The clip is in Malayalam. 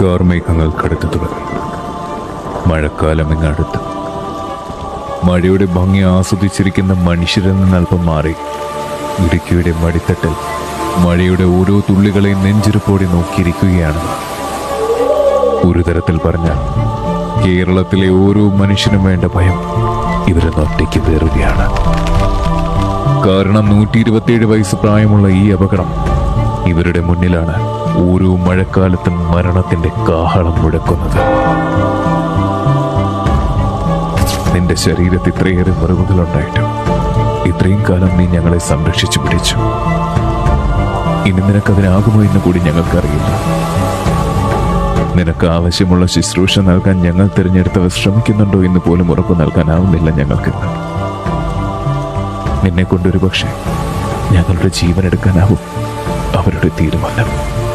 കാർമേഘങ്ങൾ കടുത്തു തുടങ്ങി. മഴക്കാലം ഇങ്ങടുത്ത്. മഴയുടെ ഭംഗി ആസ്വദിച്ചിരിക്കുന്ന മനുഷ്യരിൽ നിന്ന് അല്പം മാറി ഇടുക്കിയുടെ മടിത്തട്ടിൽ മഴയുടെ ഓരോ തുള്ളികളെയും നെഞ്ചിരിപ്പോടെ നോക്കിയിരിക്കുകയാണ്. ഒരു തരത്തിൽ പറഞ്ഞാൽ കേരളത്തിലെ ഓരോ മനുഷ്യനും വേണ്ട ഭയം ഇവരൊന്ന് ഒറ്റയ്ക്ക് പേറുകയാണ്. കാരണം 127 വയസ്സ് പ്രായമുള്ള ഈ അപകടം ഇവരുടെ മുന്നിലാണ് ഓരോ മഴക്കാലത്തും മരണത്തിന്റെ കാഹളം മുഴക്കുന്നത്. നിന്റെ ശരീരത്തിൽ ഇത്രയേറെ മുറിവുകളുണ്ടായിട്ടും ഇത്രയും കാലം നീ ഞങ്ങളെ സംരക്ഷിച്ചു പിടിച്ചു. ഇനി നിനക്കതിനാകുമോ എന്ന് കൂടി ഞങ്ങൾക്കറിയില്ല. നിനക്ക് ആവശ്യമുള്ള ശുശ്രൂഷ നൽകാൻ ഞങ്ങൾ തിരഞ്ഞെടുത്തവർ ശ്രമിക്കുന്നുണ്ടോ എന്ന് പോലും ഉറപ്പ് നൽകാനാവുന്നില്ല ഞങ്ങൾക്കിന്ന്. നിന്നെ കൊണ്ടൊരു പക്ഷേ ഞങ്ങളുടെ ജീവൻ എടുക്കാനാവും അവരുടെ തീരുമാനം.